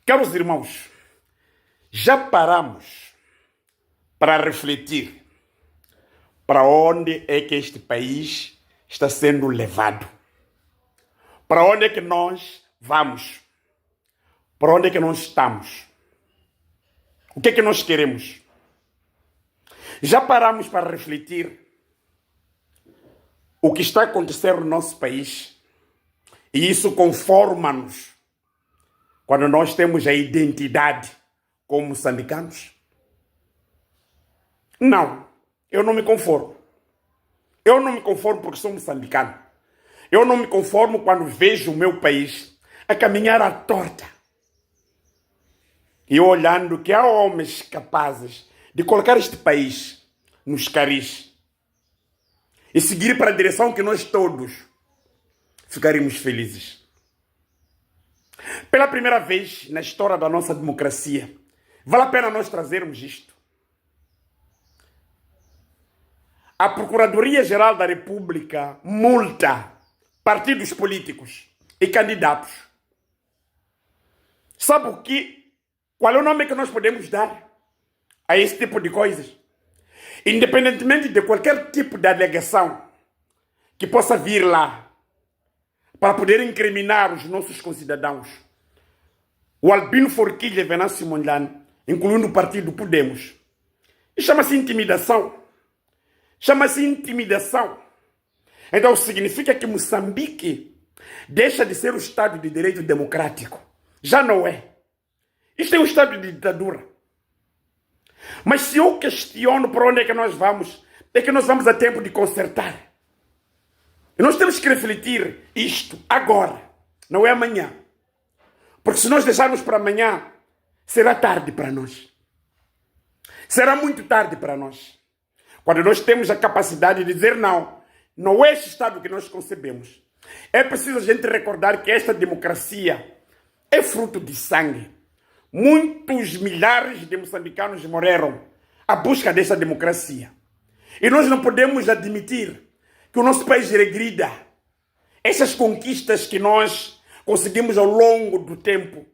Caros irmãos, já paramos para refletir para onde é que este país está sendo levado? Para onde é que nós vamos? Para onde é que nós estamos? O que é que nós queremos? Já paramos para refletir o que está a acontecer no nosso país? E isso conforma-nos quando nós temos a identidade como moçambicanos? Não, eu não me conformo. Eu não me conformo porque sou moçambicano. Eu não me conformo quando vejo o meu país a caminhar à torta. E olhando que há homens capazes de colocar este país nos caris e seguir para a direção que nós todos ficaremos felizes. Pela primeira vez na história da nossa democracia, vale a pena nós trazermos isto. A Procuradoria-Geral da República multa partidos políticos e candidatos. Sabe o que? Qual é o nome que nós podemos dar a esse tipo de coisas? Independentemente de qualquer tipo de alegação que possa vir lá para poder incriminar os nossos concidadãos, o Albino Forquilha e Venâncio Mondlane, incluindo o partido Podemos, e chama-se intimidação. Chama-se intimidação. Então significa que Moçambique deixa de ser o Estado de Direito Democrático. Já não é. Isto é um Estado de ditadura. Mas se eu questiono para onde é que nós vamos, é que nós vamos a tempo de consertar. E nós temos que refletir isto agora, não é amanhã. Porque se nós deixarmos para amanhã, será tarde para nós. Será muito tarde para nós. Quando nós temos a capacidade de dizer não, não é este Estado que nós concebemos. É preciso a gente recordar que esta democracia é fruto de sangue. Muitos milhares de moçambicanos morreram à busca dessa democracia. E nós não podemos admitir que o nosso país regrida. Essas conquistas que nós conseguimos ao longo do tempo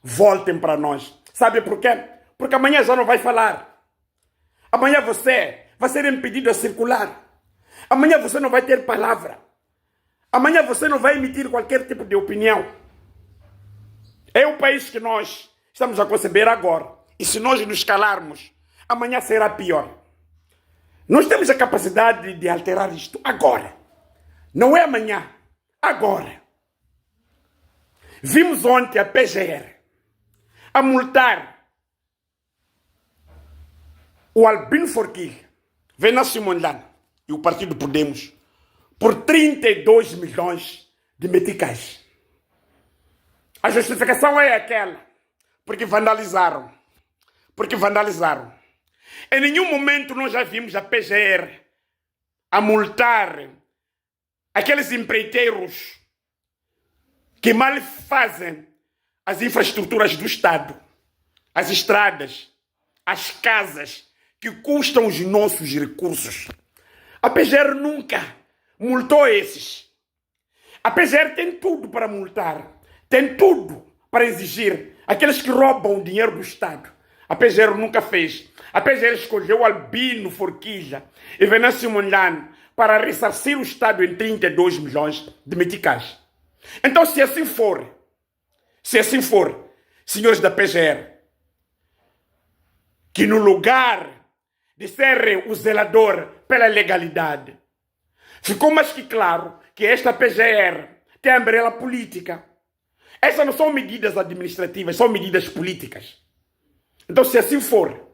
voltem para nós. Sabe por quê? Porque amanhã já não vai falar. Amanhã você vai ser impedido a circular. Amanhã você não vai ter palavra. Amanhã você não vai emitir qualquer tipo de opinião. É o país que nós estamos a conceber agora. E se nós nos calarmos, amanhã será pior. Nós temos a capacidade de alterar isto agora. Não é amanhã, agora. Vimos ontem a PGR a multar o Albino Forquilha, Venâncio Mondlane e o partido Podemos por 32 milhões de meticais. A justificação é aquela, porque vandalizaram. Em nenhum momento nós já vimos a PGR a multar aqueles empreiteiros que mal fazem as infraestruturas do Estado, as estradas, as casas, que custam os nossos recursos. A PGR nunca multou esses. A PGR tem tudo para multar, tem tudo para exigir aqueles que roubam o dinheiro do Estado. A PGR nunca fez. A PGR escolheu Albino Forquilha e Venâncio Mondlane para ressarcir o Estado em 32 milhões de meticais. Então, se assim for, senhores da PGR, que no lugar de serem o zelador pela legalidade, ficou mais que claro que esta PGR tem a umbrella política. Essas não são medidas administrativas, são medidas políticas. Então, se assim for,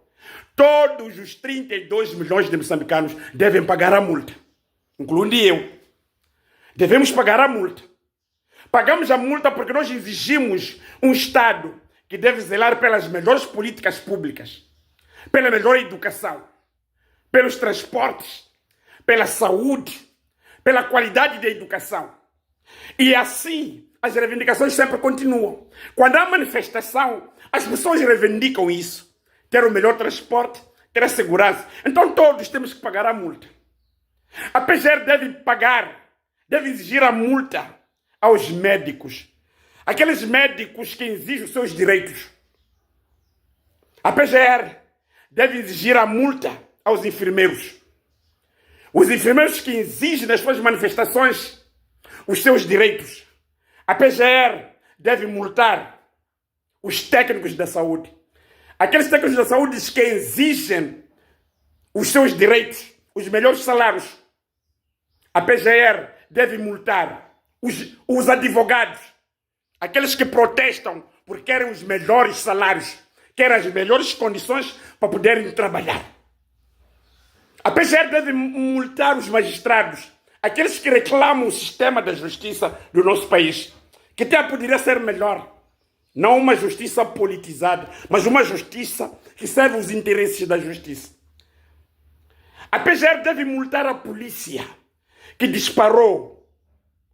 todos os 32 milhões de moçambicanos devem pagar a multa, incluindo eu. Devemos pagar a multa. Pagamos a multa porque nós exigimos um Estado que deve zelar pelas melhores políticas públicas, pela melhor educação, pelos transportes, pela saúde, pela qualidade da educação. E assim, as reivindicações sempre continuam. Quando há manifestação, as pessoas reivindicam isso. Ter o melhor transporte, ter a segurança. Então todos temos que pagar a multa. A PGR deve exigir a multa aos médicos, aqueles médicos que exigem os seus direitos. A PGR deve exigir a multa aos enfermeiros. Os enfermeiros que exigem nas suas manifestações os seus direitos. A PGR deve multar os técnicos da saúde. Aqueles técnicos da saúde que exigem os seus direitos, os melhores salários. A PGR deve multar os advogados, aqueles que protestam porque querem os melhores salários, querem as melhores condições para poderem trabalhar. A PGR deve multar os magistrados, aqueles que reclamam o sistema da justiça do nosso país, que até poderia ser melhor. Não uma justiça politizada, mas uma justiça que serve os interesses da justiça. A PGR deve multar a polícia que disparou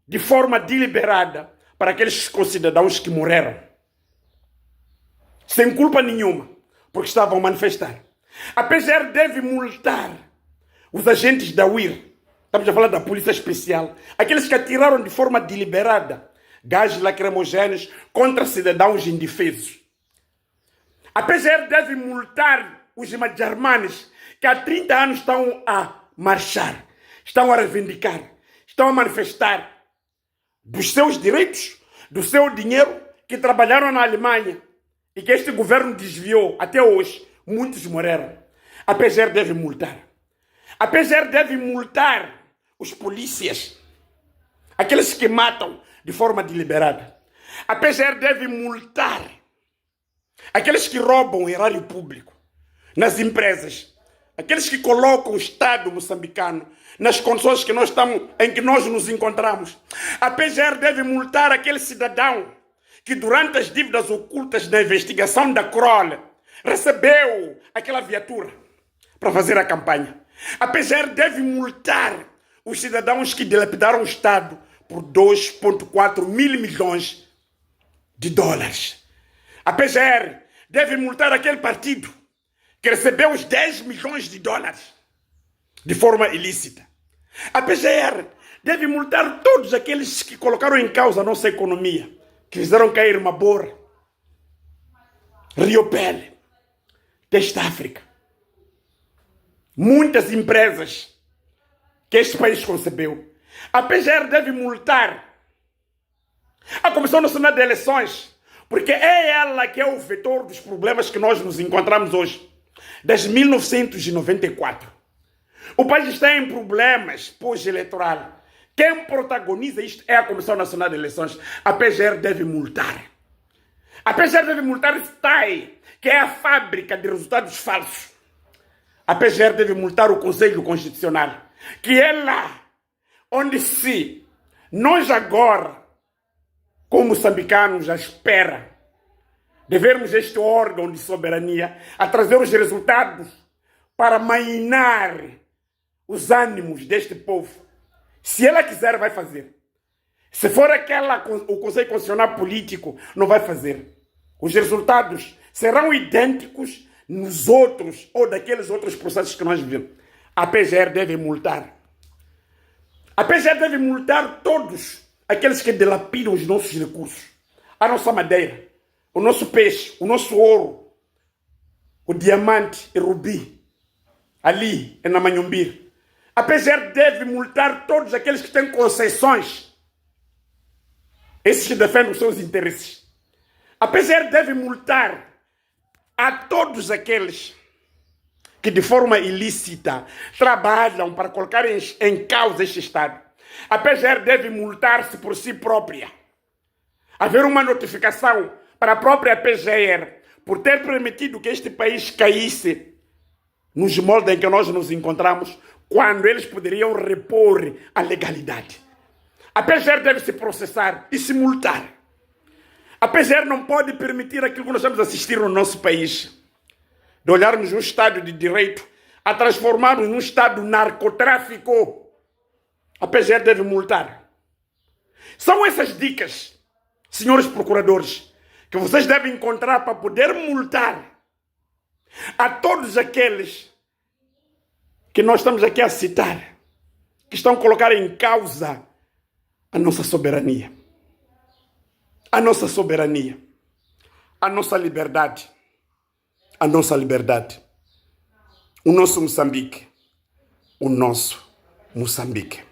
de forma deliberada para aqueles concidadãos que morreram, sem culpa nenhuma, porque estavam a manifestar. A PGR deve multar os agentes da UIR, estamos a falar da Polícia Especial, aqueles que atiraram de forma deliberada gases lacrimogéneos contra cidadãos indefesos. A PGR deve multar os madjarmanes que há 30 anos estão a marchar, estão a reivindicar, estão a manifestar dos seus direitos, do seu dinheiro, que trabalharam na Alemanha e que este governo desviou até hoje. Muitos morreram. A PGR deve multar. A PGR deve multar os polícias, aqueles que matam de forma deliberada. A PGR deve multar aqueles que roubam o erário público nas empresas, aqueles que colocam o Estado moçambicano nas condições em que nós nos encontramos. A PGR deve multar aquele cidadão que, durante as dívidas ocultas da investigação da Kroll, recebeu aquela viatura para fazer a campanha. A PGR deve multar os cidadãos que dilapidaram o Estado por 2,4 mil milhões de dólares. A PGR deve multar aquele partido que recebeu os 10 milhões de dólares de forma ilícita. A PGR deve multar todos aqueles que colocaram em causa a nossa economia, que fizeram cair Mabora, Rio Pele, Teste África. Muitas empresas que este país concebeu. A PGR deve multar a Comissão Nacional de Eleições, porque é ela que é o vetor dos problemas que nós nos encontramos hoje. Desde 1994. O país está em problemas pós-eleitoral. Quem protagoniza isto é a Comissão Nacional de Eleições. A PGR deve multar. A PGR deve multar a STAI, que é a fábrica de resultados falsos. A PGR deve multar o Conselho Constitucional, que é lá onde se nós agora, como moçambicanos, à espera de vermos este órgão de soberania a trazer os resultados para mainar os ânimos deste povo. Se ela quiser, vai fazer. Se for o Conselho Constitucional Político, não vai fazer. Os resultados serão idênticos nos outros ou daqueles outros processos que nós vivemos. A PGR deve multar. A PGR deve multar todos aqueles que dilapidam os nossos recursos. A nossa madeira, o nosso peixe, o nosso ouro, o diamante e rubi, ali na Manhumbir. A PGR deve multar todos aqueles que têm concessões, esses que defendem os seus interesses. A PGR deve multar a todos aqueles que de forma ilícita trabalham para colocar em causa este Estado. A PGR deve multar-se por si própria. Haver uma notificação para a própria PGR por ter permitido que este país caísse nos moldes em que nós nos encontramos, quando eles poderiam repor a legalidade. A PGR deve se processar e se multar. A PGR não pode permitir aquilo que nós estamos a assistir no nosso país, de olharmos um Estado de direito a transformarmos num Estado narcotráfico. A PGR deve multar. São essas dicas, senhores procuradores, que vocês devem encontrar para poder multar a todos aqueles que nós estamos aqui a citar, que estão a colocar em causa a nossa soberania. a nossa soberania, a nossa liberdade, o nosso Moçambique, o nosso Moçambique.